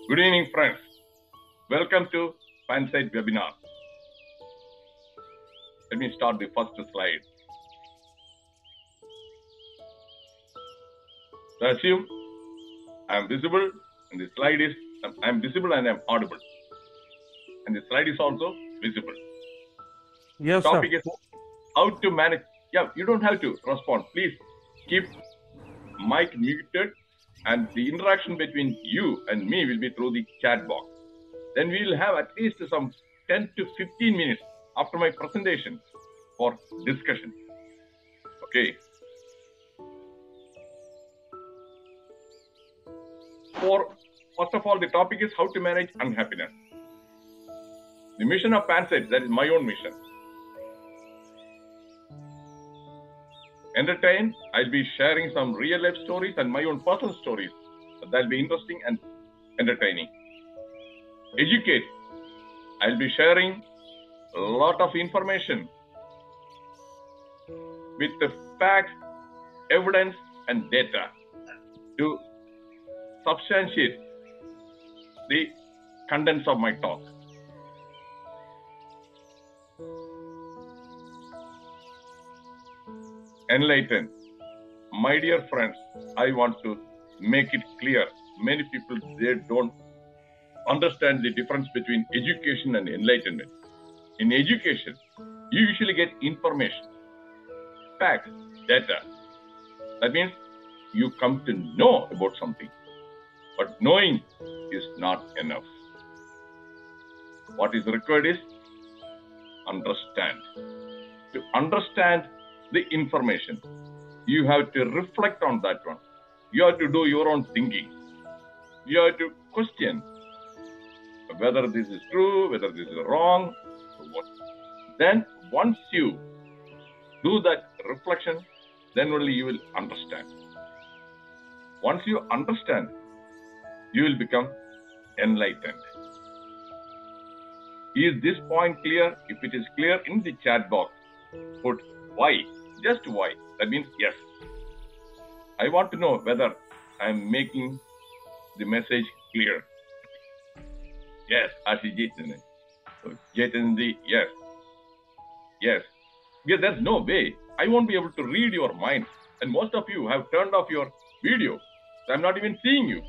Good evening, friends. Welcome to PANSIGHT webinar. Let me start the first slide. So assume I am visible, and the slide is I am visible and I am audible, and the slide is also visible. Yes, Topic sir. is how to manage. Yeah, you don't have to respond. Please keep mic muted, and the interaction between you and me will be through the chat box. Then we will have at least some 10 to 15 minutes after my presentation for discussion. Okay. First of all, the topic is how to manage unhappiness. The mission of PANSIGHT, that is my own mission. Entertain, I'll be sharing some real life stories and my own personal stories. That'll be interesting and entertaining. Educate, I'll be sharing a lot of information with the facts, evidence, and data to substantiate the contents of my talk. Enlighten. My dear friends, I want to make it clear. Many people, they don't understand the difference between education and enlightenment. In education, you usually get information, facts, data. That means you come to know about something. But knowing is not enough. What is required is understand. To understand the information, you have to reflect on that one. You have to do your own thinking. You have to question whether this is true, whether this is wrong. Then once you do that reflection, then only you will understand. Once you understand, you will become enlightened. Is this point clear? If it is clear, in the chat box, put why. Just why. That means yes. I want to know whether I am making the message clear. Yes, Ashijit. Jatanji, yes. Yes. Because there's no way. I won't be able to read your mind. And most of you have turned off your video. So I'm not even seeing you.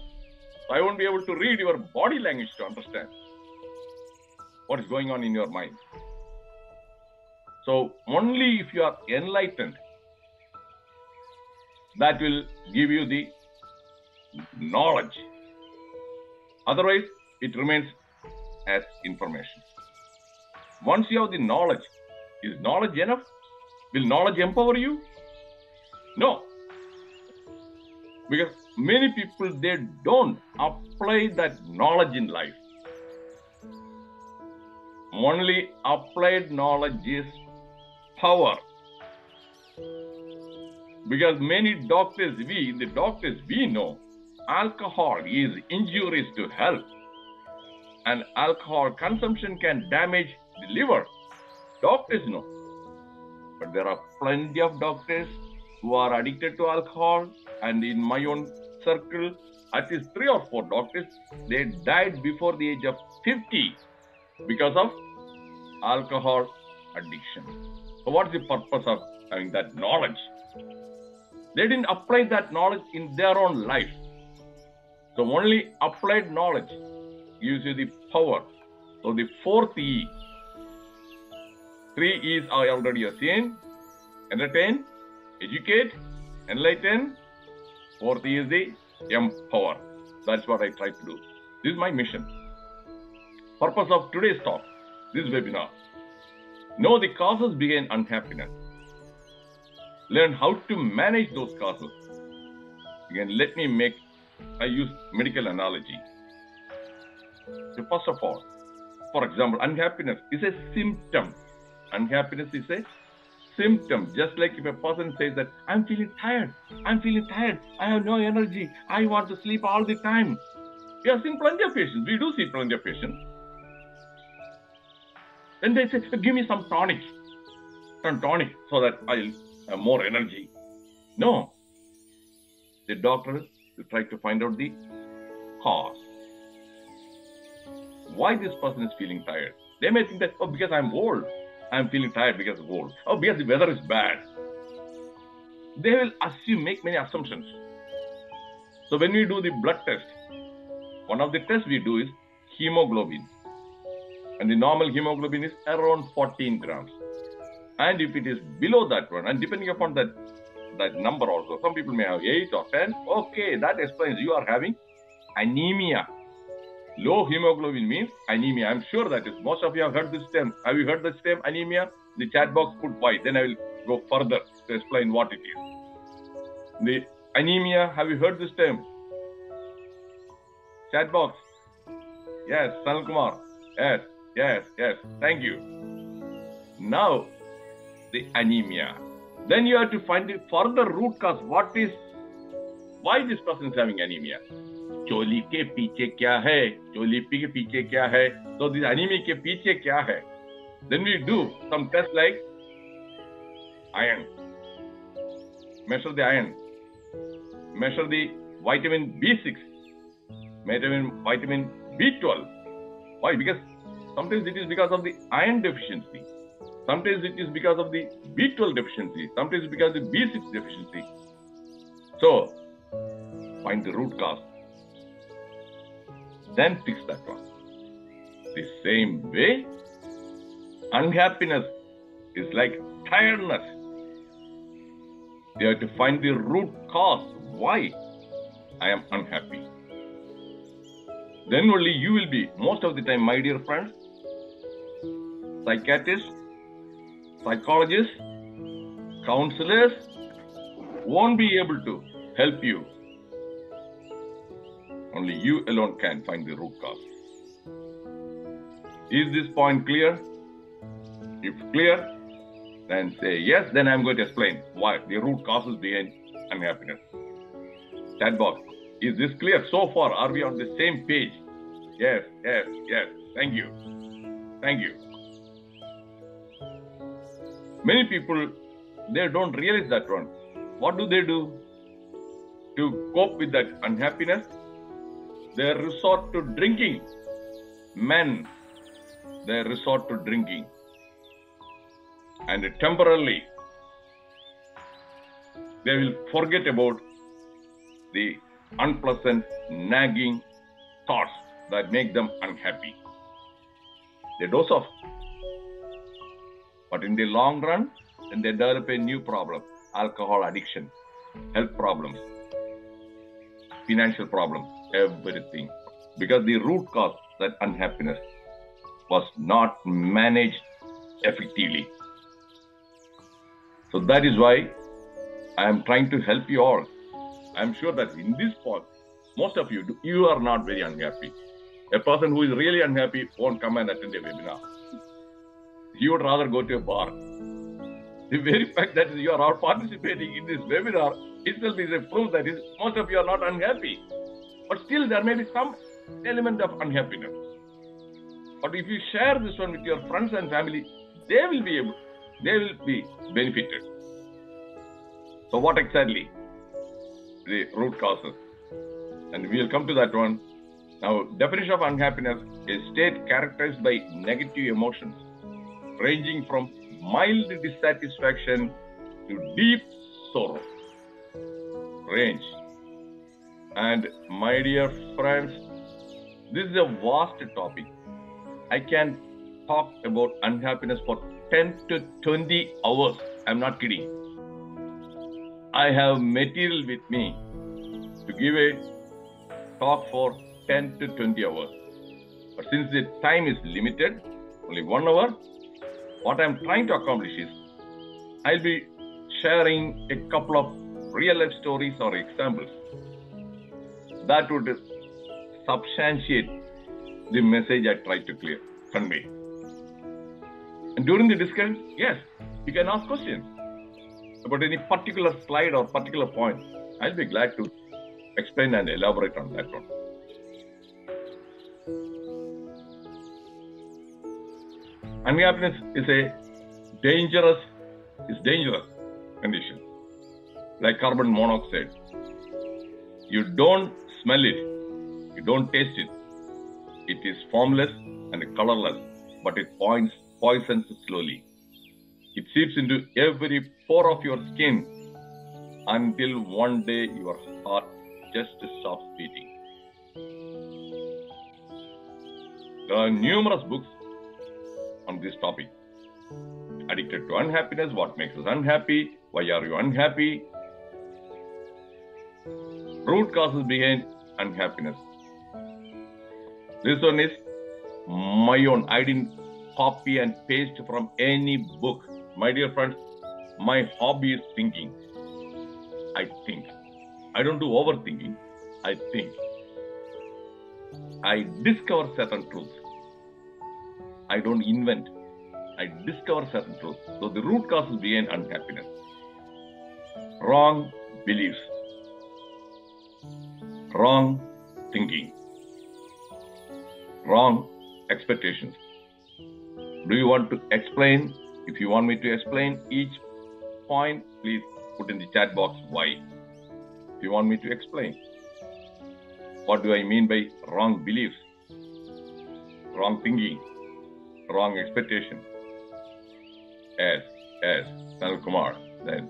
So I won't be able to read your body language to understand what is going on in your mind. So only if you are enlightened, that will give you the knowledge. Otherwise, it remains as information. Once you have the knowledge, is knowledge enough? Will knowledge empower you? No. Because many people, they don't apply that knowledge in life. Only applied knowledge is power. Because many doctors, we know alcohol is injurious to health, and alcohol consumption can damage the liver. Doctors know. But there are plenty of doctors who are addicted to alcohol, and in my own circle, at least 3 or 4 doctors, they died before the age of 50 because of alcohol addiction. So what's the purpose of having that knowledge? They didn't apply that knowledge in their own life. So only applied knowledge gives you the power. So the 4th E. 3 E's I already have seen. Entertain, educate, enlighten. 4th E is the empower. That's what I try to do. This is my mission. Purpose of today's talk, this webinar. Know the causes behind unhappiness. Learn how to manage those causes. Again, I use medical analogy. So first of all, for example, unhappiness is a symptom. Unhappiness is a symptom. Just like if a person says that, I'm feeling tired, I have no energy, I want to sleep all the time. We have seen plenty of patients. We do see plenty of patients. Then they say, give me some tonic so that I'll have more energy. No. The doctor will try to find out the cause. why this person is feeling tired. They may think that, oh, because I'm old, I'm feeling tired because of old. Oh, because the weather is bad. They will make many assumptions. So when we do the blood test, one of the tests we do is hemoglobin. And the normal hemoglobin is around 14 grams. And if it is below that one, and depending upon that number also, some people may have 8 or 10. Okay, that explains you are having anemia. Low hemoglobin means anemia. I'm sure that is. Most of you have heard this term. Have you heard this term, anemia? In the chat box, put why. Then I will go further to explain what it is. The anemia, have you heard this term? Chat box. Yes, Sanal Kumar. Yes. Thank you. Now, the anemia. Then you have to find the further root cause. Why this person is having anemia? चोली के पीछे क्या है? चोली के पीछे क्या है? So this anemia के पीछे क्या है? Then we do some tests like iron. Measure the iron. Measure the vitamin B6. Vitamin B12. Why? Because sometimes it is because of the iron deficiency. Sometimes it is because of the B12 deficiency. Sometimes it's because of the B6 deficiency. So, find the root cause. Then fix that one. The same way, unhappiness is like tiredness. You have to find the root cause. Why I am unhappy. Then only you will be, most of the time, my dear friends, psychiatrists, psychologists, counselors won't be able to help you. Only you alone can find the root cause. Is this point clear? If clear, then say yes, then I'm going to explain why the root causes behind unhappiness. Chat box, is this clear so far? Are we on the same page? Yes. Thank you. Many people, they don't realize that one. What do? To cope with that unhappiness, they resort to drinking. Men, they resort to drinking. And temporarily, they will forget about the unpleasant, nagging thoughts that make them unhappy. They doze off. But in the long run, then they develop a new problem. Alcohol addiction, health problems, financial problems, everything. Because the root cause, that unhappiness, was not managed effectively. So that is why I am trying to help you all. I am sure that in this point, most of you are not very unhappy. A person who is really unhappy won't come and attend a webinar. He would rather go to a bar. The very fact that you are all participating in this webinar itself is a proof that most of you are not unhappy. But still there may be some element of unhappiness. But if you share this one with your friends and family, they will be benefited. So what exactly the root causes? And we will come to that one. Now, definition of unhappiness is a state characterized by negative emotions, ranging from mild dissatisfaction to deep sorrow. Range. And my dear friends, this is a vast topic. I can talk about unhappiness for 10 to 20 hours. I'm not kidding. I have material with me to give a talk for 10 to 20 hours. But since the time is limited, only 1 hour, what I'm trying to accomplish is, I'll be sharing a couple of real life stories or examples that would substantiate the message I tried to convey. And during the discussion, yes, you can ask questions about any particular slide or particular point. I'll be glad to explain and elaborate on that one. Unhappiness is a dangerous condition. Like carbon monoxide. You don't smell it. You don't taste it. It is formless and colorless, but it poisons slowly. It seeps into every pore of your skin until one day your heart just stops beating. There are numerous books on this topic. Addicted to unhappiness, what makes us unhappy, why are you unhappy, root causes behind unhappiness. This one is my own. I didn't copy and paste from any book. My dear friends, my hobby is thinking. I think. I don't do overthinking. I think. I discover certain truths. I don't invent. I discover certain truths. So the root causes behind unhappiness. Wrong beliefs. Wrong thinking. Wrong expectations. Do you want to explain? If you want me to explain each point, please put in the chat box why. If you want me to explain. What do I mean by wrong beliefs? Wrong thinking? Wrong expectation? Yes, Sanal Kumar. Then,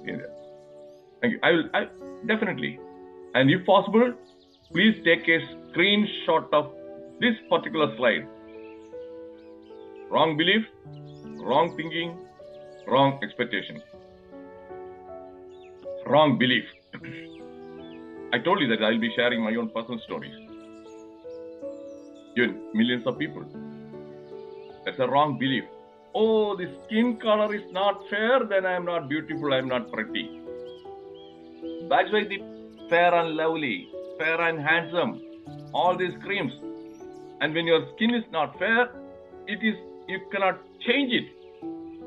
thank you. I definitely. And if possible, please take a screenshot of this particular slide. Wrong belief, wrong thinking, wrong expectation. Wrong belief. I told you that I'll be sharing my own personal stories. Even millions of people. That's a wrong belief. Oh, the skin color is not fair, then I am not beautiful, I am not pretty. That's why the fair and lovely, fair and handsome, all these creams. And when your skin is not fair, you cannot change it.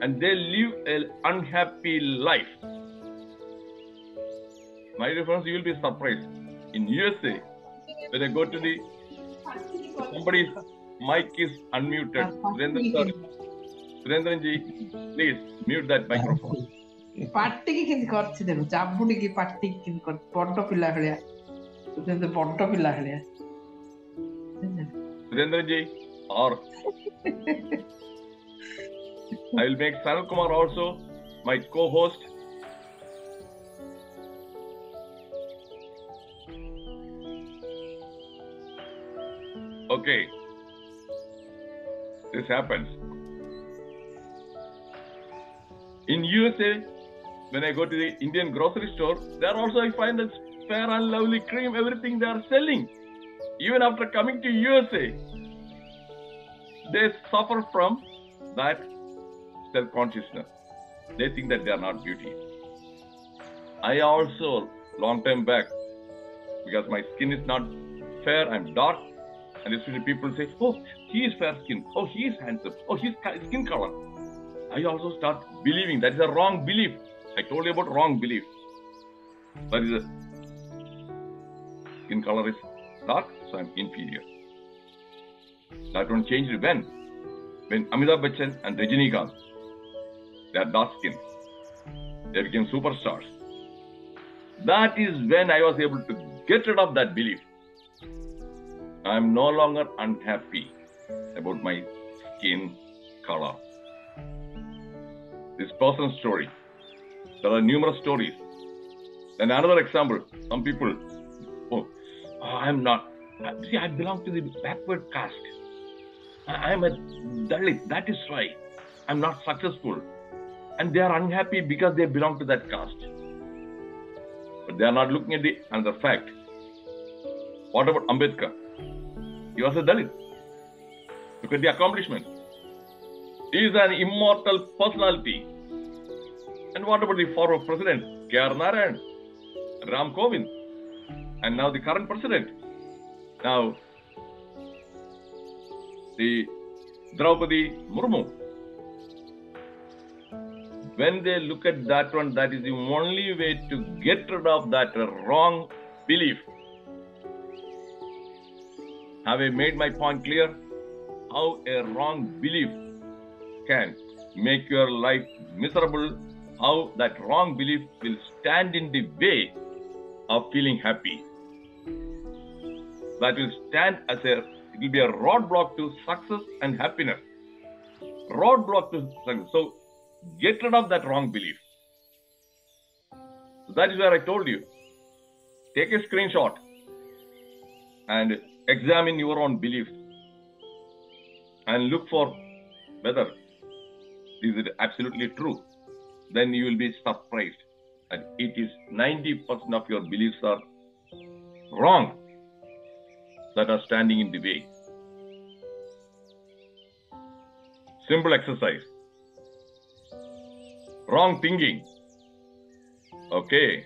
And they live an unhappy life. My dear friends, you will be surprised. In USA, when I go to somebody's mic is unmuted. Surendran ji, please mute that microphone. ପାଟିକି କେମିତି କରିଛି ଦେଖ, ଚାବୁଡିକି ପାଟିକି କେମିତି କରିଛି, ବଡ ପିଲା ଭଳିଆ, ବଡ ପିଲା ଭଳିଆ। Surendran ji, or I will make Sanal Kumar also my co-host. Okay, this happens. In USA, when I go to the Indian grocery store, there also I find that fair and lovely cream, everything they are selling. Even after coming to USA, they suffer from that self-consciousness. They think that they are not beauty. I also, long time back, because my skin is not fair, I'm dark, and especially people say, oh, he is fair skin, oh, he is handsome, oh, his skin color. I also start believing that is a wrong belief. I told you about wrong belief. That is a skin color is dark, so I'm inferior. That one changed when Amitabh Bachchan and Rajinikanth, they are dark skin. They became superstars. That is when I was able to get rid of that belief. I am no longer unhappy about my skin color. This person's story. There are numerous stories. Then another example, some people, I'm not, see, I belong to the backward caste. I'm a Dalit, that is why I'm not successful. And they are unhappy because they belong to that caste. But they are not looking at the another fact. What about Ambedkar? He was a Dalit. Look at the accomplishments. He is an immortal personality. And what about the former president, K.R. Narayan, Ram Kovind, and now the current president? Now, the Draupadi Murmu. When they look at that one, that is the only way to get rid of that wrong belief. Have I made my point clear? How a wrong belief can make your life miserable, how that wrong belief will stand in the way of feeling happy. That will stand as a It will be a roadblock to success and happiness. Roadblock to success. So get rid of that wrong belief. That is where I told you. Take a screenshot and examine your own beliefs and look for whether is it absolutely true. Then you will be surprised that it is 90% of your beliefs are wrong that are standing in the way. Simple exercise. Wrong thinking. Okay.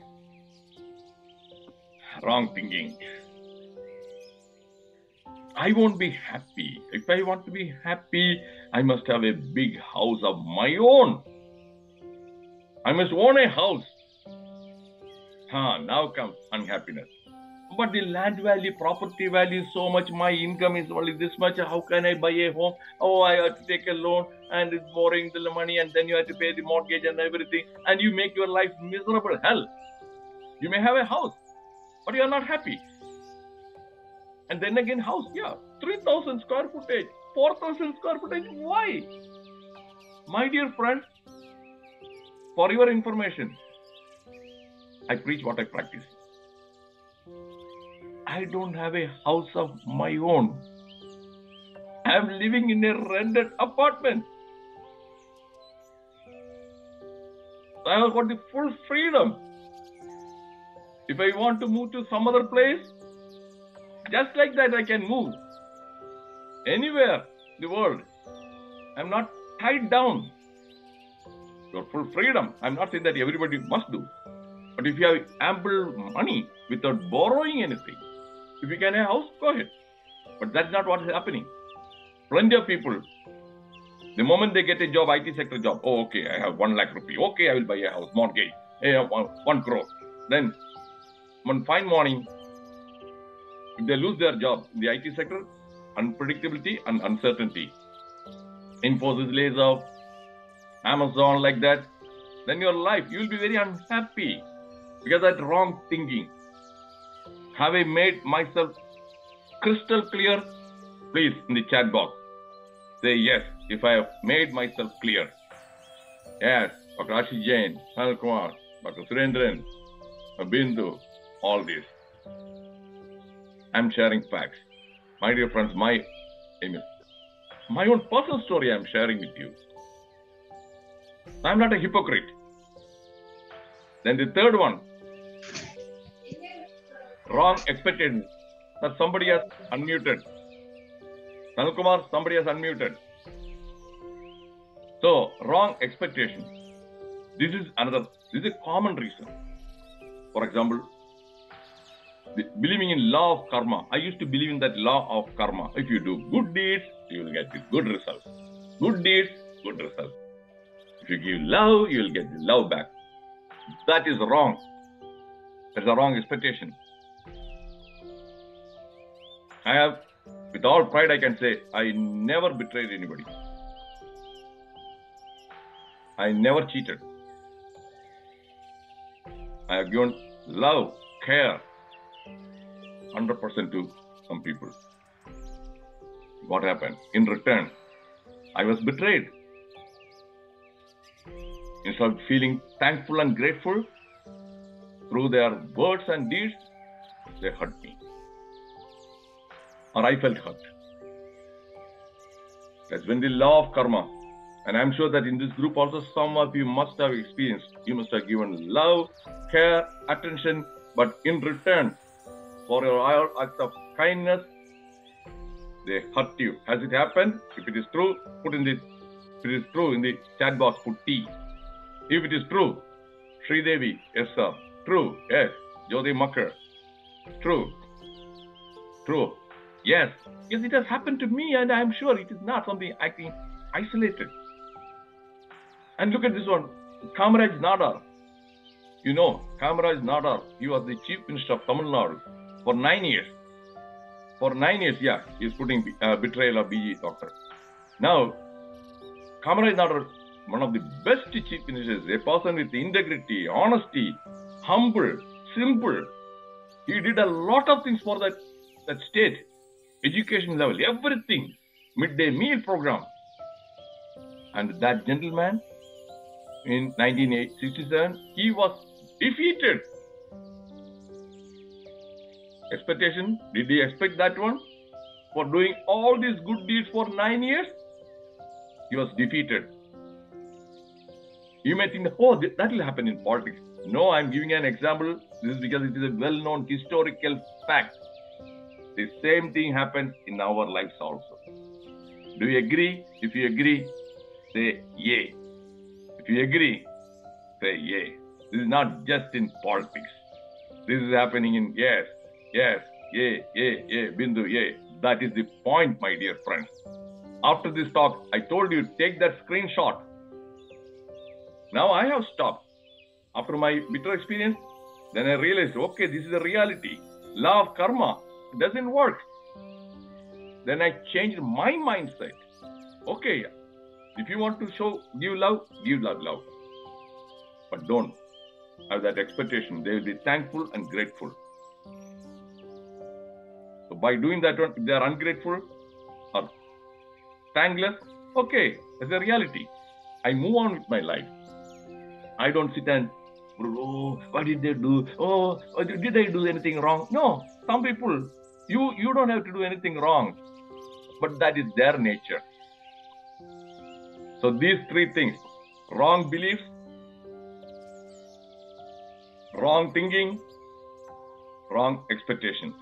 Wrong thinking. I won't be happy. If I want to be happy, I must have a big house of my own. I must own a house. Now comes unhappiness. But the land value, property value is so much. My income is only this much. How can I buy a home? Oh, I have to take a loan and it's borrowing the money, and then you have to pay the mortgage and everything. And you make your life miserable hell. You may have a house, but you are not happy. And then again, house, 3,000 square footage, 4,000 square footage. Why? My dear friend, for your information, I preach what I practice. I don't have a house of my own. I am living in a rented apartment. I have got the full freedom. If I want to move to some other place, just like that I can move. Anywhere in the world. I'm not tied down. Your full freedom. I'm not saying that everybody must do. But if you have ample money without borrowing anything, if you can have a house, go ahead. But that's not what is happening. Plenty of people, the moment they get a job, IT sector job, oh, okay, I have 1 lakh rupee. Okay, I will buy a house, mortgage, 1 crore. Then, one fine morning, if they lose their job in the IT sector, unpredictability and uncertainty. Infosys lays off, Amazon like that. Then your life, you will be very unhappy because of that wrong thinking. Have I made myself crystal clear? Please, in the chat box, say yes if I have made myself clear. Yes, Dr. Ashish Jain, Sanal Kumar, Dr. Surendran, Bindu, all this. I'm sharing facts. My dear friends, my own personal story I'm sharing with you. I'm not a hypocrite. Then the third one, wrong expectations. That somebody has unmuted. Sanal Kumar, somebody has unmuted. So, wrong expectations. This is a common reason. For example, believing in law of karma. I used to believe in that law of karma. If you do good deeds, you will get the good results. Good deeds, good results. If you give love, you will get the love back. That is wrong. That's a wrong expectation. I have, with all pride, I can say, I never betrayed anybody. I never cheated. I have given love, care, 100% to some people. What happened? In return, I was betrayed. Instead of feeling thankful and grateful, through their words and deeds, they hurt me. Or I felt hurt. That's when the law of karma, and I'm sure that in this group also some of you must have experienced, you must have given love, care, attention, but in return, for your acts of kindness, they hurt you. Has it happened? If it is true, if it is true, in the chat box, put T. If it is true, Sridevi, yes sir. True, yes. Jyoti Makkar, true. True. Yes, it has happened to me, and I am sure it is not something acting isolated. And look at this one, Kamaraj Nadar. You know, Kamaraj Nadar, he was the Chief Minister of Tamil Nadu for 9 years. For 9 years, he is putting betrayal of BG doctor. Now, Kamaraj Nadar, one of the best Chief Ministers, a person with integrity, honesty, humble, simple. He did a lot of things for that state. education level, everything, midday meal program. And that gentleman in 1967, he was defeated. Expectation, did he expect that one? For doing all these good deeds for 9 years, he was defeated. You may think, oh, that will happen in politics. No, I'm giving an example. This is because it is a well-known historical fact. The same thing happens in our lives also. Do you agree? If you agree, say yay. If you agree, say yay. This is not just in politics. This is happening in yes, yay, bindu, yay. That is the point, my dear friends. After this talk, I told you, take that screenshot. Now I have stopped. After my bitter experience, then I realized, okay, this is a reality. Law of karma doesn't work. Then I changed my mindset. Okay, if you want to give love, give love. But don't have that expectation. They will be thankful and grateful. So by doing that one, if they are ungrateful or thankless, okay, it's a reality. I move on with my life. I don't sit and, oh, what did they do? Oh, did I do anything wrong? No, some people, you don't have to do anything wrong, but that is their nature. So these three things, wrong beliefs, wrong thinking, wrong expectation.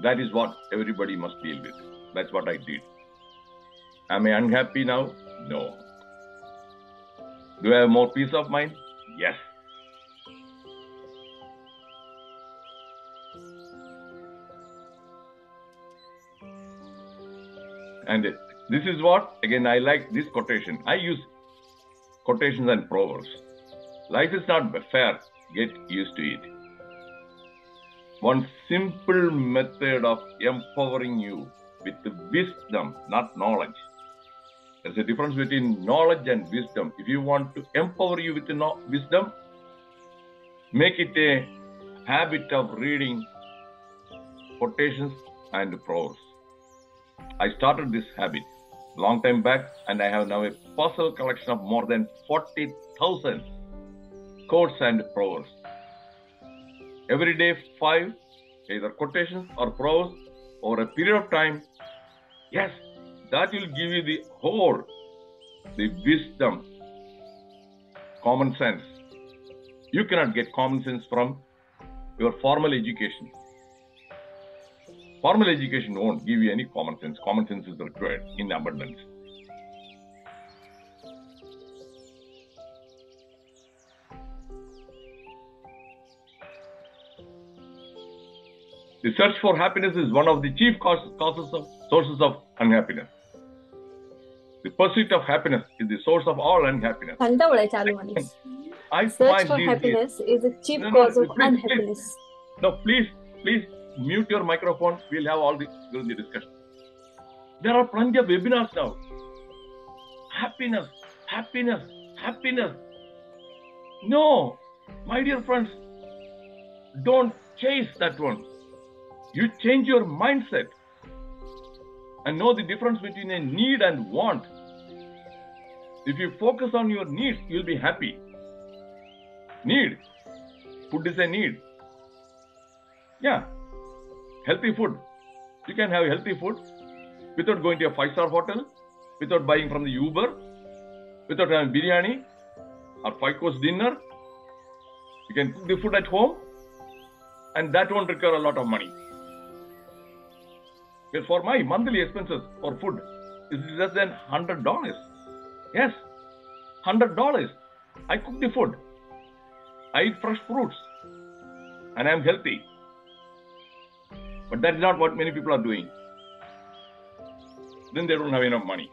That is what everybody must deal with. That's what I did. Am I unhappy now? No. Do I have more peace of mind? Yes. And this is what, again, I like this quotation. I use quotations and proverbs. Life is not fair. Get used to it. One simple method of empowering you with wisdom, not knowledge. There's a difference between knowledge and wisdom. If you want to empower you with wisdom, make it a habit of reading quotations and proverbs. I started this habit long time back, and I have now a personal collection of more than 40,000 quotes and proverbs. Every day, 5, either quotations or proverbs, over a period of time. Yes, that will give you the whole, the wisdom, common sense. You cannot get common sense from your formal education. Formal education won't give you any common sense. Common sense is required in abundance. The search for happiness is one of the chief sources of unhappiness. The pursuit of happiness is the source of all unhappiness. I Search find for these happiness days, is a chief cause of unhappiness. Please mute your microphone. We'll have all during the discussion. There are plenty of webinars now. Happiness. No, my dear friends, don't chase that one. You change your mindset and know the difference between a need and want. If you focus on your needs, you'll be happy. Need. Food is a need. Yeah. Healthy food. You can have healthy food without going to a 5-star hotel, without buying from the Uber, without having biryani or 5-course dinner. You can cook the food at home, and that won't require a lot of money. Because for my monthly expenses for food is less than $100. Yes, $100. I cook the food. I eat fresh fruits. And I am healthy. But that is not what many people are doing. Then they don't have enough money.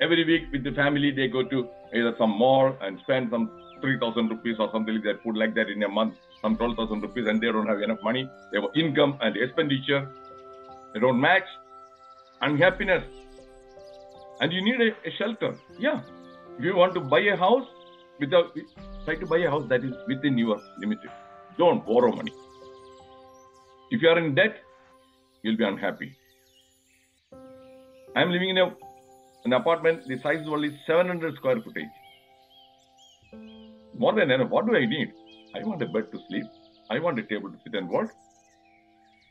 Every week with the family, they go to either some mall and spend some 3,000 rupees or something like that, food like that in a month, some 12,000 rupees, and they don't have enough money. They have income and expenditure. They don't match. Unhappiness. And you need a shelter. Yeah. If you want to buy a house, try to buy a house that is within your limits. Don't borrow money. If you are in debt, you'll be unhappy. I'm living in an apartment, the size is only 700 square footage. More than enough. What do I need? I want a bed to sleep. I want a table to sit and work.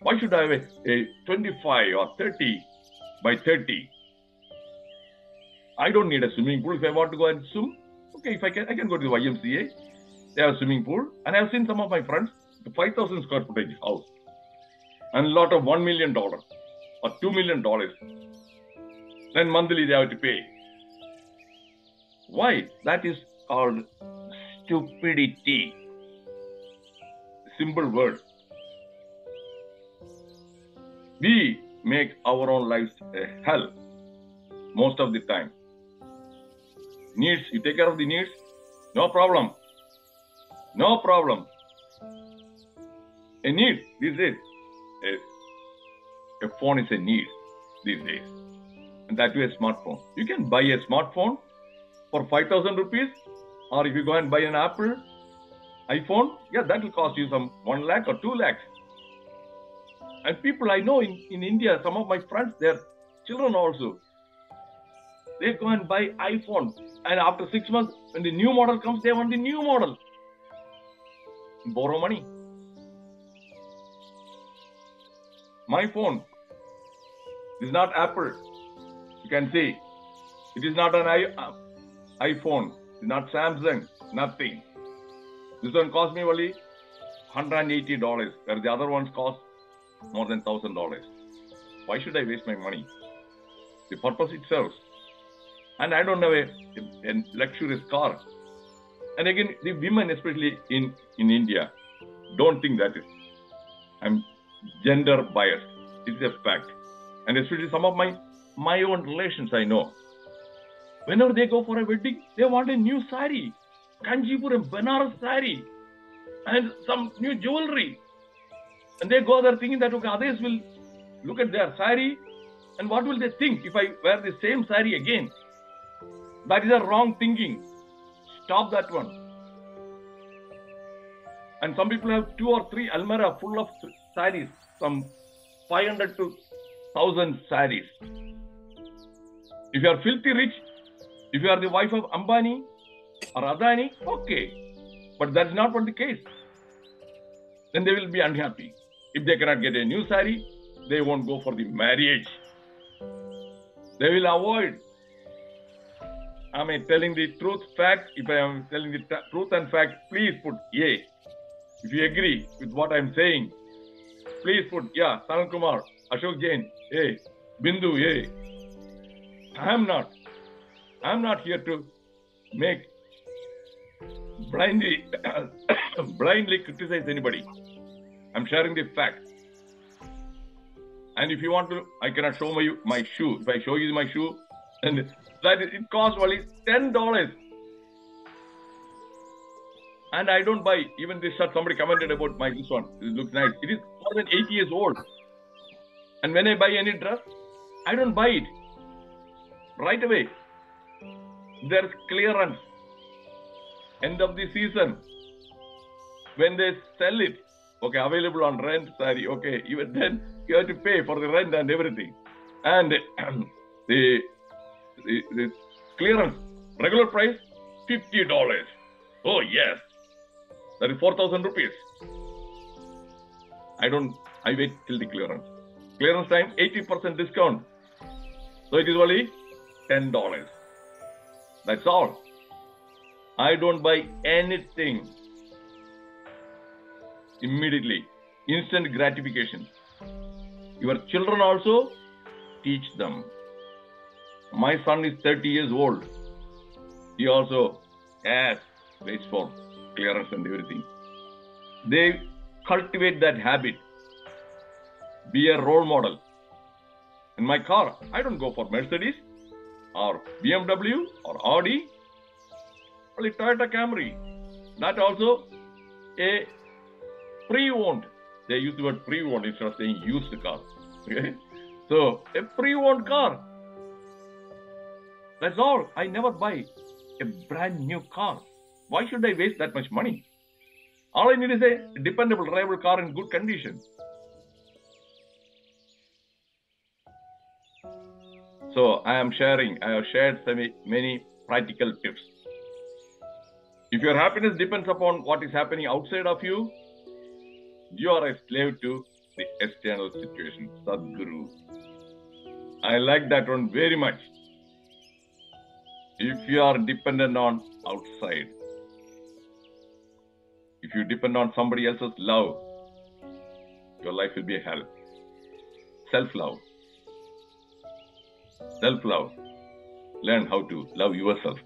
Why should I have a 25 or 30 by 30? I don't need a swimming pool. If I want to go and swim, okay, if I can go to the YMCA. They have a swimming pool. And I've seen some of my friends, the 5,000 square footage house. And a lot of $1 million or $2 million. Then monthly they have to pay. Why? That is called stupidity. Simple word. We make our own lives a hell most of the time. Needs, you take care of the needs, no problem. No problem. A need these days. A phone is a need these days. And that too a smartphone. You can buy a smartphone for 5,000 rupees, or if you go and buy an Apple iPhone, yeah, that will cost you some 1 lakh or 2 lakhs. And people I know in India, some of my friends, their children also, they go and buy iPhone, and after 6 months, when the new model comes, they want the new model. Borrow money. My phone is not Apple. You can see it is not an iPhone. It's not Samsung. Nothing. This one cost me only $180, where the other ones cost more than $1,000. Why should I waste my money? The purpose it serves. And I don't have a luxurious car. And again, the women, especially in India, don't think that I'm gender biased. It's a fact. And especially some of my own relations I know. Whenever they go for a wedding, they want a new sari. Kanjipuram, Banaras sari. And some new jewelry. And they go there thinking that, okay, others will look at their sari. And what will they think if I wear the same sari again? That is a wrong thinking. Stop that one. And some people have 2 or 3 almirah full of saris, some 500 to 1,000 saris. If you are filthy rich, if you are the wife of Ambani or Adani, okay. But that's not what the case. Then they will be unhappy. If they cannot get a new sari, they won't go for the marriage. They will avoid. I mean, telling the truth, fact. If I am telling the truth and fact, please put yay. If you agree with what I am saying, please put yeah. Sanal Kumar, Ashok Jain, yay. Bindu, yay. I am not here to make blindly criticize anybody. I'm sharing the facts. And if you want to, I cannot show my shoe. If I show you my shoe, and that it costs only $10. And I don't buy even this shirt. Somebody commented about this one. It looks nice. It is more than 8 years old. And when I buy any dress, I don't buy it right away. There's clearance. End of the season. When they sell it, okay, available on rent, sorry, okay, even then you have to pay for the rent and everything. And the clearance, regular price, $50. Oh yes, that is 4,000 rupees. I wait till the clearance. Clearance time, 80% discount. So it is only $10. That's all. I don't buy anything immediately. Instant gratification. Your children also, teach them. My son is 30 years old. He also waits for clearance and everything. They cultivate that habit. Be a role model. In my car, I don't go for Mercedes or BMW or Audi. Only Toyota Camry. That also a pre-owned. They use the word pre-owned instead of saying used car. Okay? So a pre-owned car. That's all. I never buy a brand new car. Why should I waste that much money? All I need is a dependable, reliable car in good condition. So I have shared many practical tips. If your happiness depends upon what is happening outside of you, you are a slave to the external situation. Sadhguru. I like that one very much. If you are dependent on outside, if you depend on somebody else's love, your life will be a hell. Self-love. Self-love. Learn how to love yourself.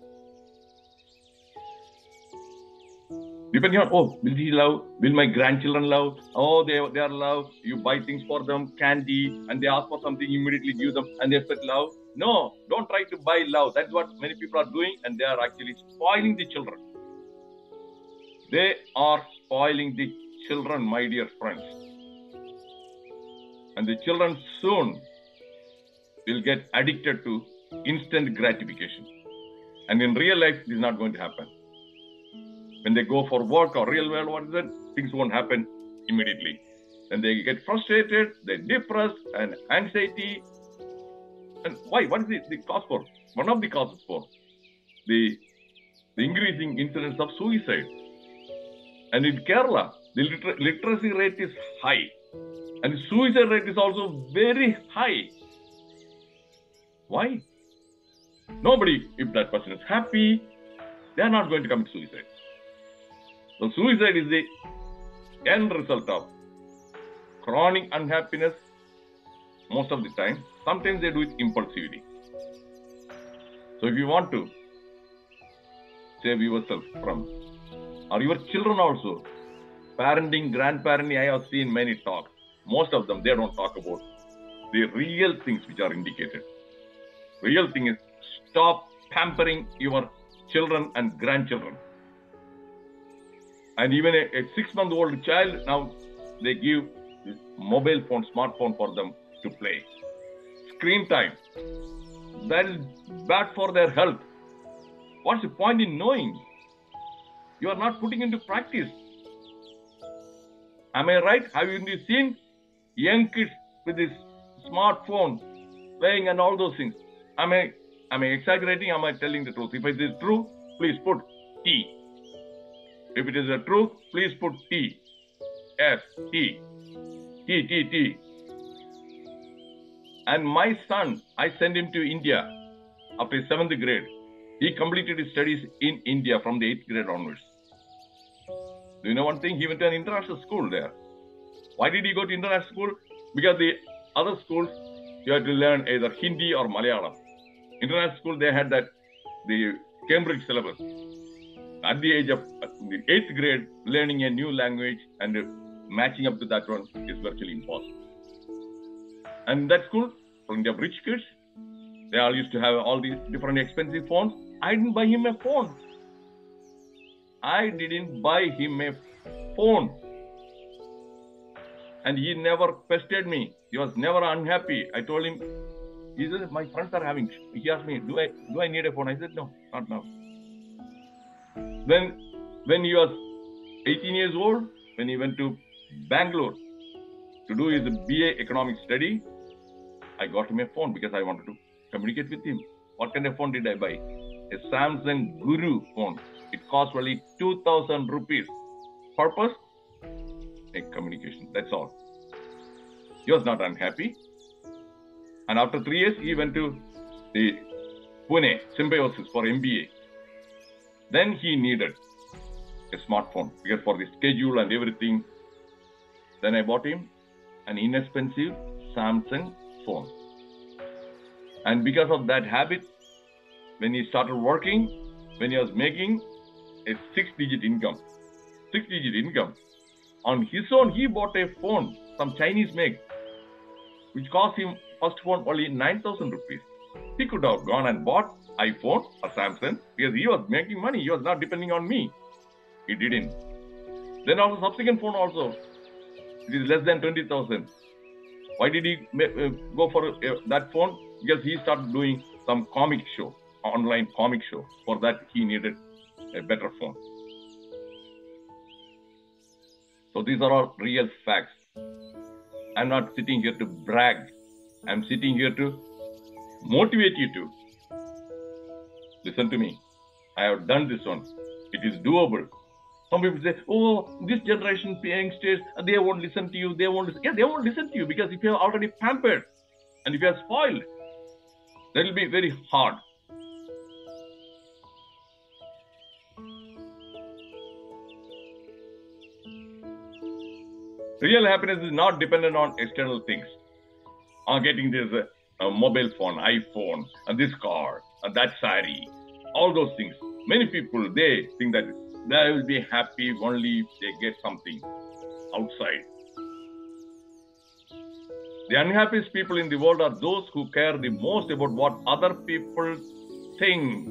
Depending on, will he love? Will my grandchildren love? Oh, they are love. You buy things for them, candy, and they ask for something, immediately give them, and they expect love. No, don't try to buy love. That's what many people are doing, and they are actually spoiling the children. They are spoiling the children, my dear friends. And the children soon will get addicted to instant gratification. And in real life, this is not going to happen. When they go for work or real world, what is it? Things won't happen immediately. Then they get frustrated, they depressed, and anxiety. And why? What is the cause for? One of the causes for the increasing incidence of suicide. And in Kerala, the literacy rate is high. And the suicide rate is also very high. Why? Nobody, if that person is happy, they are not going to commit suicide. So suicide is the end result of chronic unhappiness most of the time. Sometimes they do it impulsively. So if you want to save yourself from, or your children also, parenting, grandparenting, I have seen many talks. Most of them, they don't talk about the real things which are indicated. Real thing is stop pampering your children and grandchildren. And even a 6-month-old child, now they give mobile phone, smartphone for them to play. Screen time. That is bad for their health. What's the point in knowing? You are not putting into practice. Am I right? Have you seen young kids with this smartphone playing and all those things? Am I exaggerating? Am I telling the truth? If it is true, please put T. If it is the truth, please put T. S, T. T, T, T. And my son, I sent him to India after 7th grade. He completed his studies in India from the 8th grade onwards. Do you know one thing? He went to an international school there. Why did he go to international school? Because the other schools, you had to learn either Hindi or Malayalam. International school, they had the Cambridge syllabus. At the age of the 8th grade, learning a new language and matching up to that one is virtually impossible. And in that school, plenty of rich kids, they all used to have all these different expensive phones. I didn't buy him a phone. I didn't buy him a phone. And he never pestered me. He was never unhappy. I told him, he said, my friends are having. He asked me, do I need a phone? I said, no, not now. Then, when he was 18 years old, when he went to Bangalore to do his BA economic study, I got him a phone because I wanted to communicate with him. What kind of phone did I buy? A Samsung Guru phone. It cost only 2,000 rupees. Purpose? A communication. That's all. He was not unhappy. And after 3 years, he went to the Pune Symbiosis for MBA. Then he needed a smartphone because for the schedule and everything. Then I bought him an inexpensive Samsung phone. And because of that habit, when he started working, when he was making a 6-digit income, on his own, he bought a phone, some Chinese make, which cost him first phone only 9,000 rupees. He could have gone and bought iPhone or Samsung because he was making money. He was not depending on me. He didn't. Then also subsequent phone also, it is less than 20,000. Why did he go for that phone? Because he started doing some comic show, online comic show. For that, he needed a better phone. So these are all real facts. I'm not sitting here to brag. I'm sitting here to motivate you to. Listen to me. I have done this one. It is doable. Some people say, oh, this generation youngsters, they won't listen to you. They won't listen. Yeah, they won't listen to you because if you are already pampered and if you are spoiled, that will be very hard. Real happiness is not dependent on external things. On getting this mobile phone, iPhone, and this car, and that sari, all those things. Many people, they think that they will be happy only if they get something outside. The unhappiest people in the world are those who care the most about what other people think.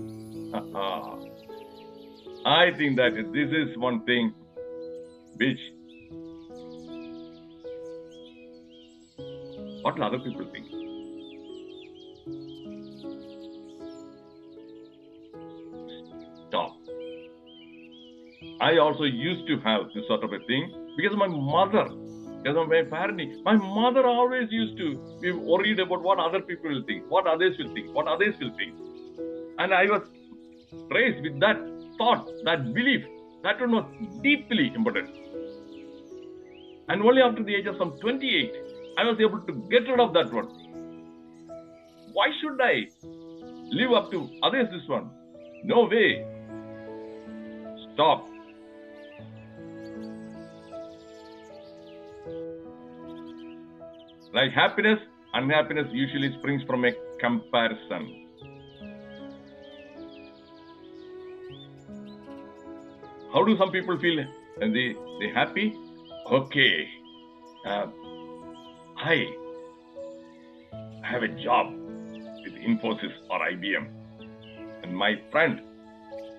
I think that this is one thing which, what will other people think? Stop. I also used to have this sort of a thing because of my mother, because of my parenting. My mother always used to be worried about what other people will think, what others will think, what others will think. And I was raised with that thought, that belief. That one was deeply important. And only after the age of some 28, I was able to get rid of that one. Why should I live up to others this one? No way. Stop. Like happiness, unhappiness usually springs from a comparison. How do some people feel? And they happy? Okay. I have a job with Infosys or IBM. And my friend,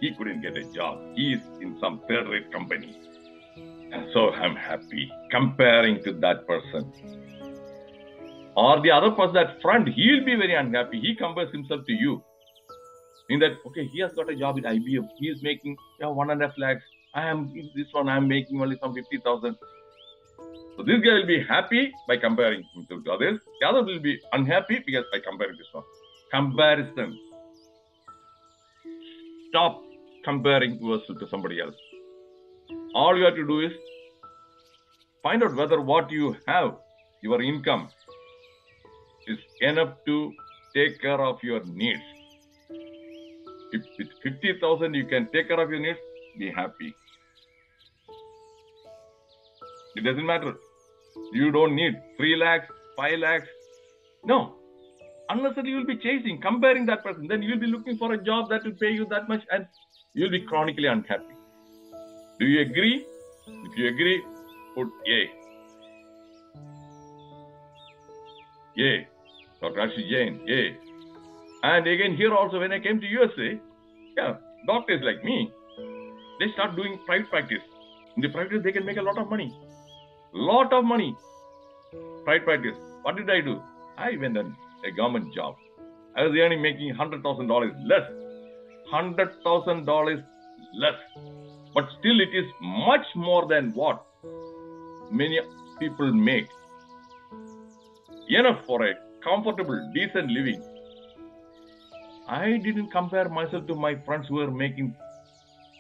he couldn't get a job. He is in some third-rate company. And so I'm happy comparing to that person. Or the other person, that friend, he will be very unhappy. He compares himself to you. In that, okay, he has got a job with IBM. He is making 1.5 lakhs. I'm making only some 50,000. So this guy will be happy by comparing himself to others. The other will be unhappy because by comparing this one. Comparison. Stop comparing yourself to somebody else. All you have to do is find out whether what you have, your income, is enough to take care of your needs. If with 50,000 you can take care of your needs, be happy. It doesn't matter. You don't need 3 lakhs, 5 lakhs. No. Unless you will be chasing, comparing that person, then you will be looking for a job that will pay you that much and you will be chronically unhappy. Do you agree? If you agree, put A. A. Dr. Ashish Jain, A. And again, here also, when I came to USA, doctors like me, they start doing private practice. In the practice, they can make a lot of money. Lot of money. Private practice. What did I do? I went on a government job. I was making $100,000 less. $100,000 less. But still, it is much more than what many people make. Enough for a comfortable, decent living. I didn't compare myself to my friends who were making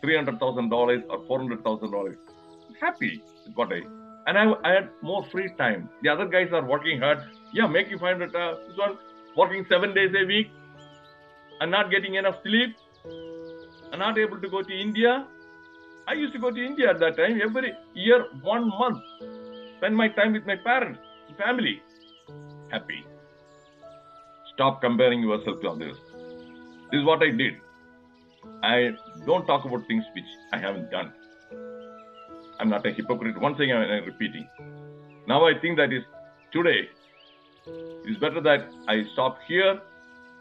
$300,000 or $400,000. Happy with what and I had more free time. The other guys are working hard. Making 500. This one working 7 days a week and not getting enough sleep and not able to go to India. I used to go to India at that time every year, 1 month. Spend my time with my parents, family. Happy. Stop comparing yourself to others. This is what I did. I don't talk about things which I haven't done. I'm not a hypocrite. Once again, I'm repeating. Now I think that is today. It's better that I stop here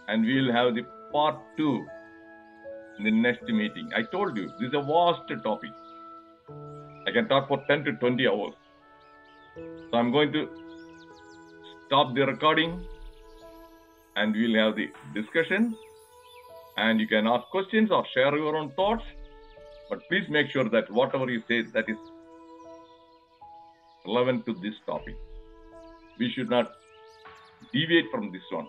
and we will have the part 2 in the next meeting. I told you, this is a vast topic. I can talk for 10 to 20 hours. So I'm going to stop the recording and we'll have the discussion. And you can ask questions or share your own thoughts. But please make sure that whatever you say, that is relevant to this topic. We should not deviate from this one.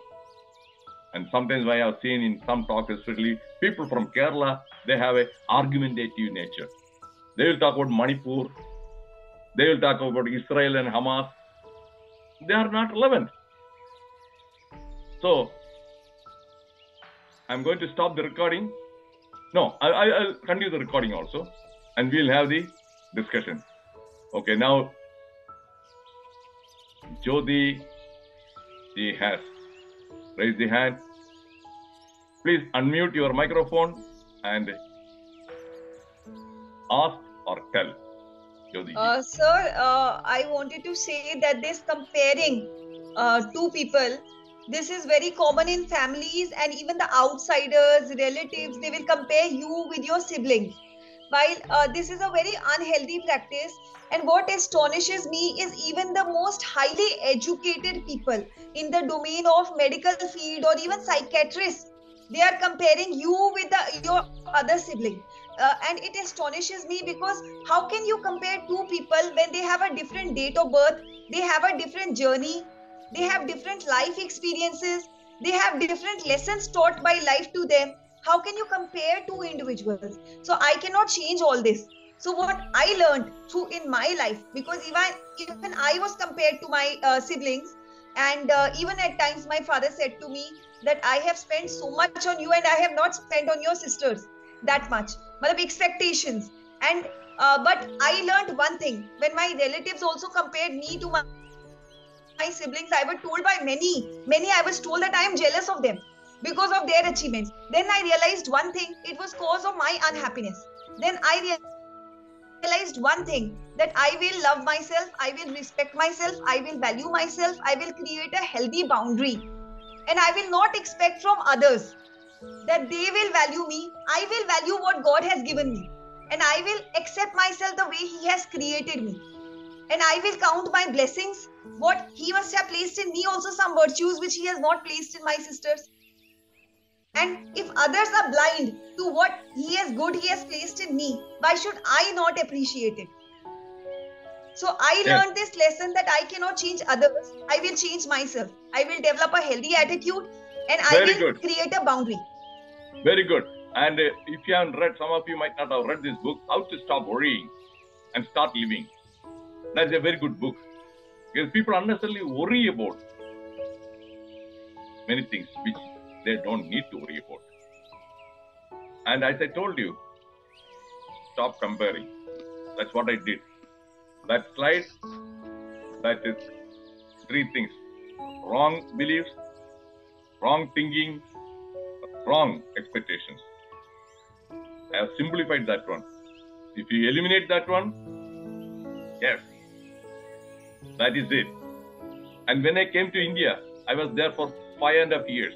And sometimes I have seen in some talks, especially people from Kerala, they have a argumentative nature. They will talk about Manipur. They will talk about Israel and Hamas. They are not relevant. So, I'm going to stop the recording. No, I'll continue the recording also. And we'll have the discussion. Okay, now, Jyoti, she has raised the hand. Please unmute your microphone and ask or tell. Jyoti. Sir, I wanted to say that this comparing two people, this is very common in families, and even the outsiders, relatives, they will compare you with your siblings. While this is a very unhealthy practice, and what astonishes me is even the most highly educated people in the domain of medical field or even psychiatrists, they are comparing you with your other sibling. And it astonishes me because how can you compare two people when they have a different date of birth, they have a different journey, they have different life experiences, they have different lessons taught by life to them. How can you compare two individuals? So I cannot change all this. So what I learned through in my life, because even I was compared to my siblings, and even at times my father said to me that I have spent so much on you and I have not spent on your sisters that much. But expectations. And but I learned one thing. When my relatives also compared me to my siblings, I was told by many, I was told that I am jealous of them because of their achievements. Then I realized one thing, it was cause of my unhappiness. Then I realized one thing, that I will love myself, I will respect myself, I will value myself, I will create a healthy boundary. And I will not expect from others that they will value me. I will value what God has given me. And I will accept myself the way He has created me. And I will count my blessings, what He must have placed in me, also some virtues which He has not placed in my sisters. And if others are blind to what He has placed in me, why should I not appreciate it? So I learned this lesson that I cannot change others. I will change myself. I will develop a healthy attitude and I will create a boundary. Very good. And if you haven't read, some of you might not have read this book, How to Stop Worrying and Start Living. That's a very good book. Because people unnecessarily worry about many things which they don't need to worry about. And as I told you, stop comparing. That's what I did. That slide, that is three things. Wrong beliefs, wrong thinking, wrong expectations. I have simplified that one. If you eliminate that one, yes, that is it. And when I came to India, I was there for 5.5 years,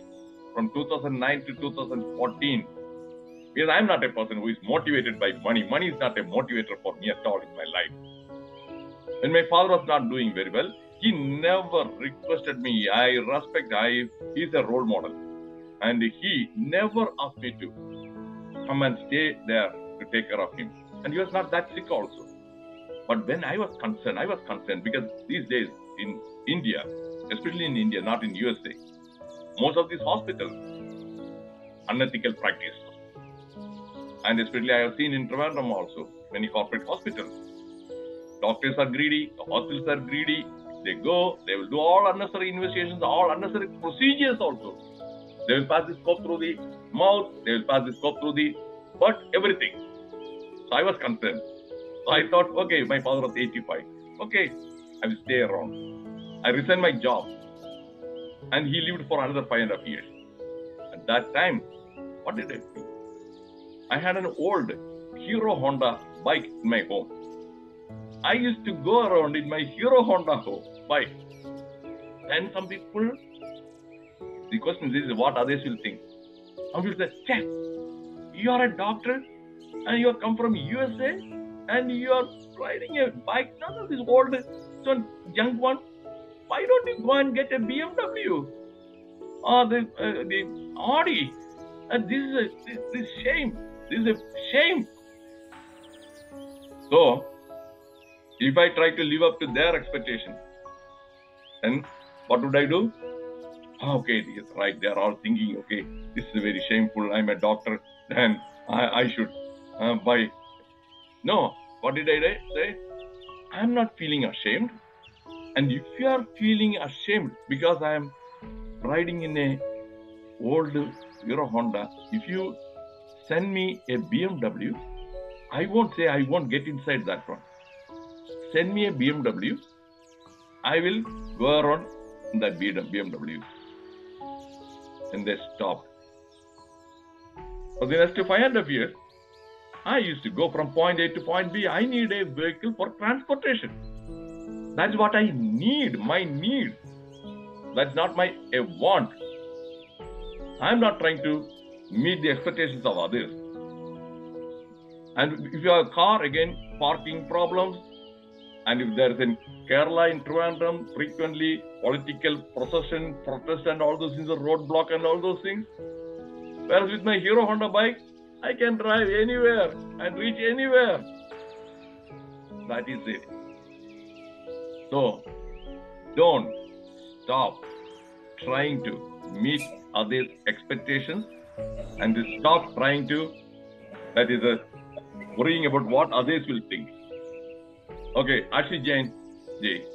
from 2009 to 2014. Because I'm not a person who is motivated by money. Money is not a motivator for me at all in my life. When my father was not doing very well, he never requested me. He's a role model. And he never asked me to come and stay there to take care of him. And he was not that sick also. But when I was concerned because these days in India, especially in India, not in USA, most of these hospitals, unethical practice. And especially I have seen in Trivandrum also, many corporate hospitals. Doctors are greedy, the hospitals are greedy. They go, they will do all unnecessary investigations, all unnecessary procedures also. They will pass the scope through the mouth, they will pass the scope through the butt, everything. So I was concerned. So I thought, okay, my father was 85. Okay, I will stay around. I resigned my job. And he lived for another 5.5 years. At that time, what did I do? I had an old Hero Honda bike in my home. I used to go around in my Hero Honda bike. And some people, the question is what others will think. Some people say, Chef, you are a doctor and you come from USA and you are riding a bike. None of this old, so young one. Why don't you go and get a BMW or the Audi? This is shame. This is a shame. So, if I try to live up to their expectation, then what would I do? Okay, yes, right. They are all thinking, okay, this is very shameful. I'm a doctor, and I should buy. No, what did I say? I'm not feeling ashamed. And if you are feeling ashamed because I am riding in a old Hero Honda, if you send me a BMW, I won't say I won't get inside that one. Send me a BMW, I will go around in that BMW. And they stopped. For the next 500 years, I used to go from point A to point B. I need a vehicle for transportation. That's what I need, my need. That's not my a want. I'm not trying to meet the expectations of others. And if you have a car, again, parking problems. And if there is in Kerala, in Trivandrum, frequently political procession, protest and all those things, a roadblock and all those things. Whereas with my Hero Honda bike, I can drive anywhere and reach anywhere. That is it. So, don't stop trying to meet others' expectations and stop trying to, that is, worrying about what others will think. Okay, Ashley Jain, Jay.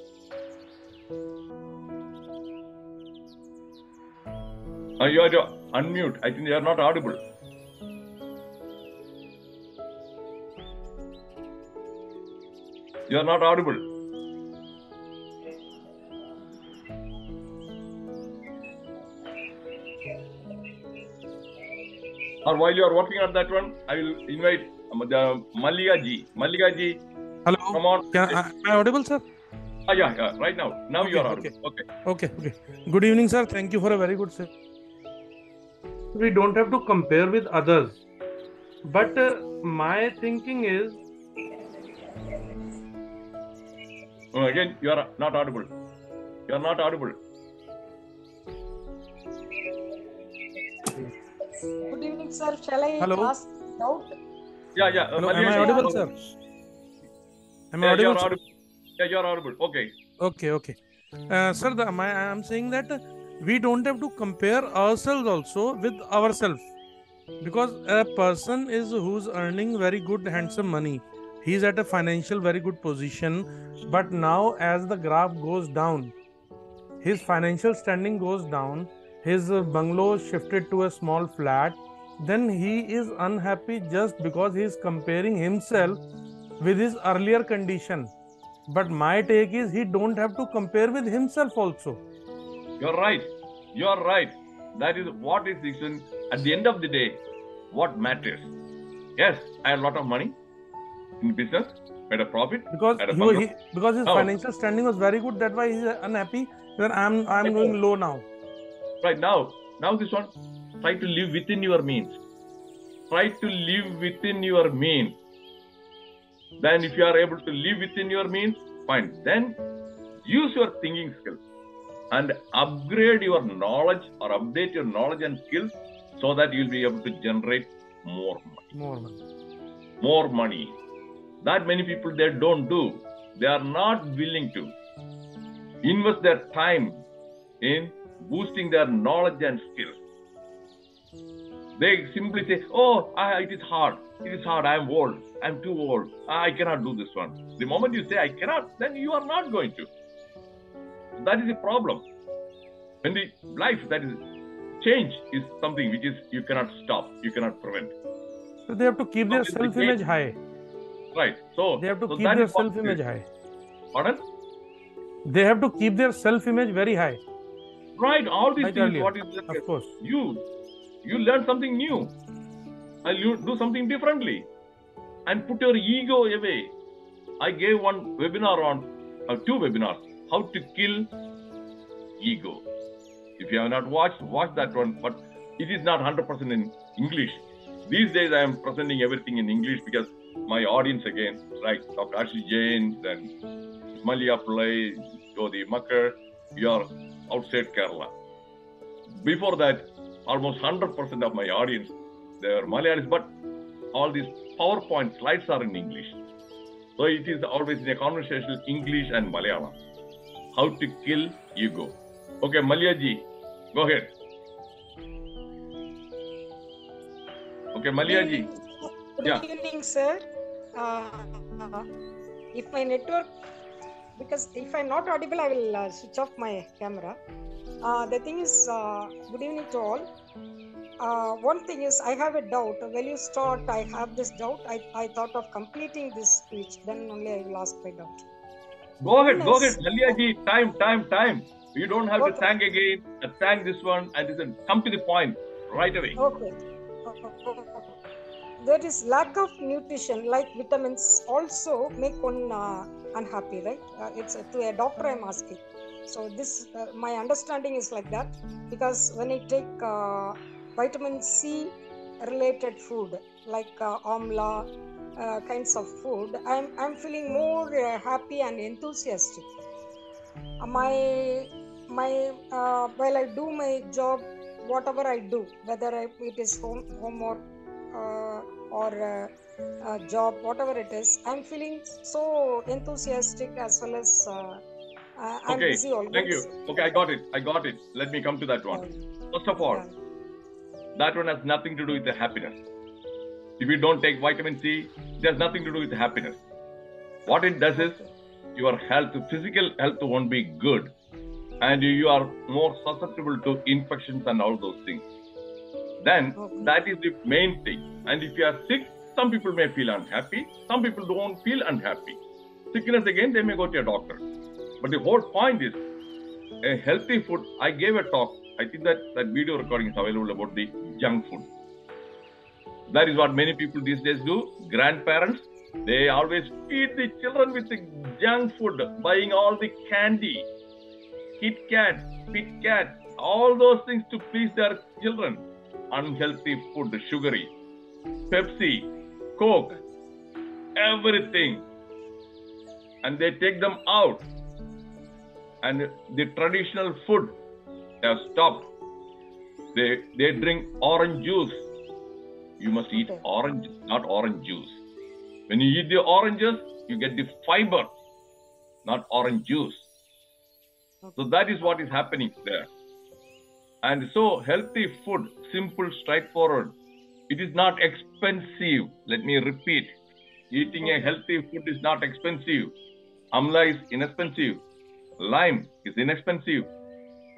You are to unmute. I think you are not audible. You are not audible. Or while you are working on that one, I will invite Mallika ji. Mallika ji, Hello. come on. Am I audible, sir? Yeah, right now. Now you are audible. Okay. Okay. Good evening, sir. Thank you for a very good session. We don't have to compare with others. But my thinking is... Again, you are not audible. You are not audible. Good evening, sir. Shall I Hello? ask doubt? Yeah. Hello, Mallika am I ji, audible, sir? Am I Yeah, you audible, are sir? audible. Yeah, you are audible. Okay. Okay. Sir, I am saying that we don't have to compare ourselves also with ourselves. Because a person is who's earning very good, handsome money. He's at a financial very good position. But now as the graph goes down, his financial standing goes down, his bungalow shifted to a small flat, then he is unhappy just because he is comparing himself with his earlier condition. But my take is he don't have to compare with himself also. You're right. You're right. That is what is the at the end of the day, what matters. Yes, I have a lot of money in business, made a profit. Because because his financial standing was very good, that's why he's unhappy. Then I'm going low now. Right now this one, try to live within your means. Try to live within your means. Then if you are able to live within your means, fine. Then use your thinking skills and upgrade your knowledge or update your knowledge and skills so that you'll be able to generate more money. That many people, they don't do. They are not willing to invest their time in boosting their knowledge and skills. They simply say, it is hard. I am old. I am too old. I cannot do this one. The moment you say, I cannot, then you are not going to. That is the problem. When the life, that is, change is something which is you cannot stop, you cannot prevent. So they have to keep their self-image high. Right. So they have to keep their self-image high. Pardon? They have to keep their self-image very high. Right. All these things. What is that? Of course. You learn something new, and you do something differently, and put your ego away. I gave one webinar on, two webinars, how to kill ego. If you have not watched, watch that one. But it is not 100% in English. These days I am presenting everything in English because my audience again, like Dr. Ashley Jain, then Malia Pillai, Jodi Makkar, you are outside Kerala. Before that, almost 100% of my audience, they are Malayalis, but all these PowerPoint slides are in English. So it is always in a conversation English and Malayalam. How to kill ego. Okay, Malya ji, Go ahead. Okay, Malia ji. Good Yeah. evening, sir. If my network, because if I'm not audible, I will switch off my camera. The thing is, good evening to all. One thing is, I have a doubt. When you start, I have this doubt. I thought of completing this speech, then only I will ask my doubt. Go ahead, Yes. Malia ji. Time. You don't have to Okay. thank again. Thank this one and this one. Come to the point right away. Okay. There is lack of nutrition, like vitamins, also make one unhappy, right? It's to a doctor I'm asking. So this, my understanding is like that, because when I take vitamin C related food, like amla kinds of food, I'm feeling more happy and enthusiastic. My while I do my job, whatever I do, whether it is homework or job, whatever it is, I'm feeling so enthusiastic, as well as I'm Okay, busy always. thank you. Okay, I got it. Let me come to that one. First of all, that one has nothing to do with the happiness. If you don't take vitamin C, it has nothing to do with the happiness. What it does is, your health, physical health won't be good, and you are more susceptible to infections and all those things. Then that is the main thing. And if you are sick, some people may feel unhappy, some people don't feel unhappy. Sickness again, they may go to a doctor. But the whole point is, a healthy food. I gave a talk. I think that video recording is available about the junk food. That is what many people these days do. Grandparents, they always feed the children with the junk food, buying all the candy, Kit Kat, Pit Kat, all those things to please their children. Unhealthy food, sugary, Pepsi, Coke, everything. And they take them out. And the traditional food, they have stopped. They drink orange juice. You must eat orange, not orange juice. When you eat the oranges, you get the fiber, not orange juice. So that is what is happening there. And so healthy food, simple, straightforward. It is not expensive. Let me repeat. Eating a healthy food is not expensive. Amla is inexpensive. Lime is inexpensive.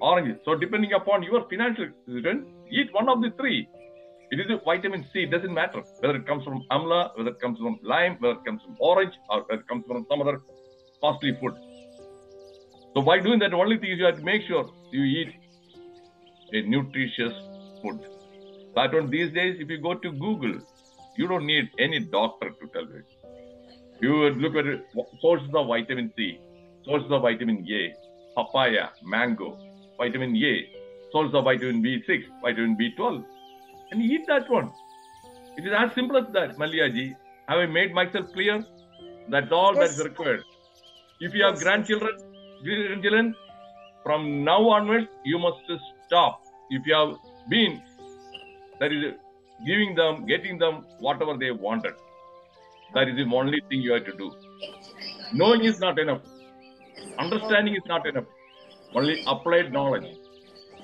Orange. So depending upon your financial situation, eat one of the three. It is a vitamin C. It doesn't matter whether it comes from amla, whether it comes from lime, whether it comes from orange, or whether it comes from some other costly food. So by doing that, the only thing is you have to make sure you eat a nutritious food. That one, these days, if you go to Google, you don't need any doctor to tell you. You would look at sources of vitamin C, sources of vitamin A, papaya, mango, vitamin A, sources of vitamin B6, vitamin B12, and eat that one. It is as simple as that, Malia ji. Have I made myself clear? That's all that is required. If you have grandchildren, from now onwards, you must stop. If you have been, that is, giving them, getting them whatever they wanted. That is the only thing you have to do. Knowing is not enough. Understanding is not enough. Only applied knowledge.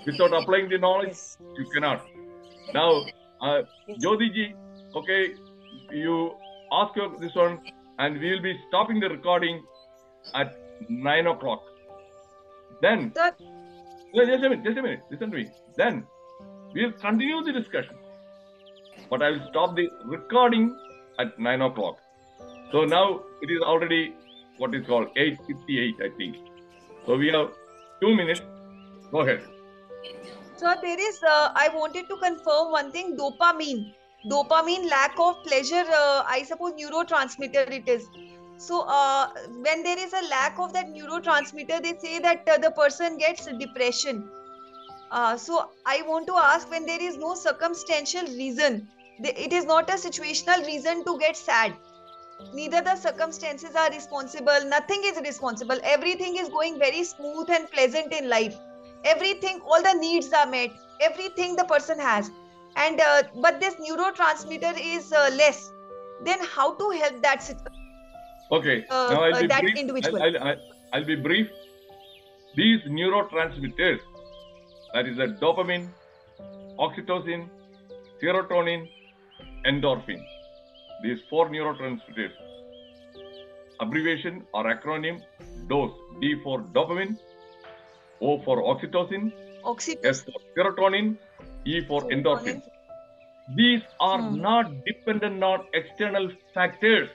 Without applying the knowledge, you cannot. Now, Jyoti ji, okay, you ask this one, and we will be stopping the recording at 9 o'clock. Then, just a minute, listen to me. Then, we will continue the discussion. But I will stop the recording at 9 o'clock. So now, it is already what is called 8:58, I think. So we have 2 minutes. Go ahead. So there is, I wanted to confirm one thing, dopamine. Dopamine, lack of pleasure, I suppose neurotransmitter it is. So when there is a lack of that neurotransmitter, they say that the person gets depression. So I want to ask, when there is no circumstantial reason, it is not a situational reason to get sad. Neither the circumstances are responsible, nothing is responsible. Everything is going very smooth and pleasant in life. Everything, all the needs are met, everything the person has, and but this neurotransmitter is less. Then how to help that Okay, now I'll be that brief. individual? I'll be brief. These neurotransmitters That is the dopamine, oxytocin, serotonin, endorphin. These 4 neurotransmitters. Abbreviation or acronym DOSE. D for dopamine, O for oxytocin, S for serotonin, E for endorphin. These are not dependent on external factors.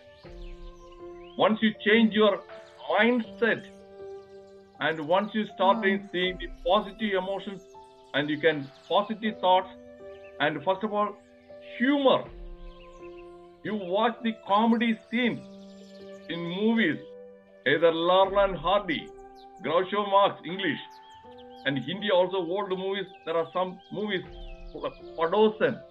Once you change your mindset and once you start seeing the positive emotions and you can positive thoughts and first of all humor. You watch the comedy scenes in movies, either Laurel and Hardy, Groucho Marx, English, and Hindi also old movies. There are some movies, Padosan.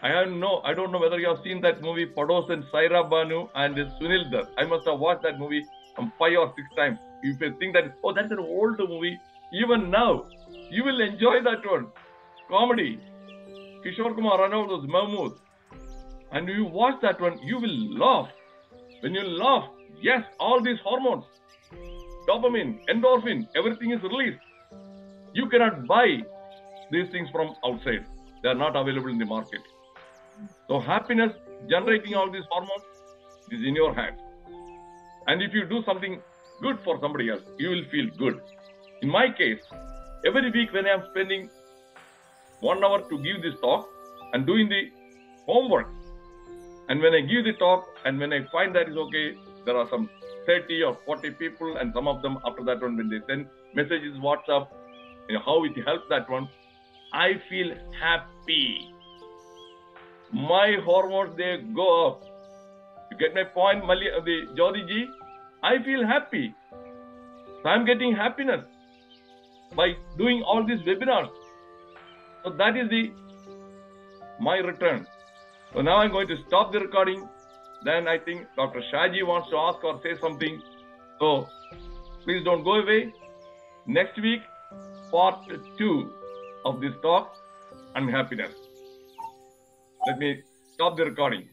I don't know whether you have seen that movie, Padosan, Saira Banu and Sunil Dutt. I must have watched that movie 5 or 6 times. If you think that, oh, that's an old movie, even now, you will enjoy that one. Comedy. Kishore Kumar, Ranavdos, Mahmood. And you watch that one, you will laugh. When you laugh, yes, all these hormones, dopamine, endorphin, everything is released. You cannot buy these things from outside. They are not available in the market. So happiness, generating all these hormones, is in your hands. And if you do something good for somebody else, you will feel good. In my case, every week when I am spending 1 hour to give this talk and doing the homework, and when I give the talk and when I find that is okay, there are some 30 or 40 people and some of them after that one when they send messages, WhatsApp, how it helps that one, I feel happy. My hormones, they go up. You get my point, Jyoti ji? I feel happy. So I'm getting happiness by doing all these webinars. So that is my return. So now I'm going to stop the recording. Then I think Dr. Shaji wants to ask or say something. So please don't go away. Next week, part 2 of this talk, unhappiness. Let me stop the recording.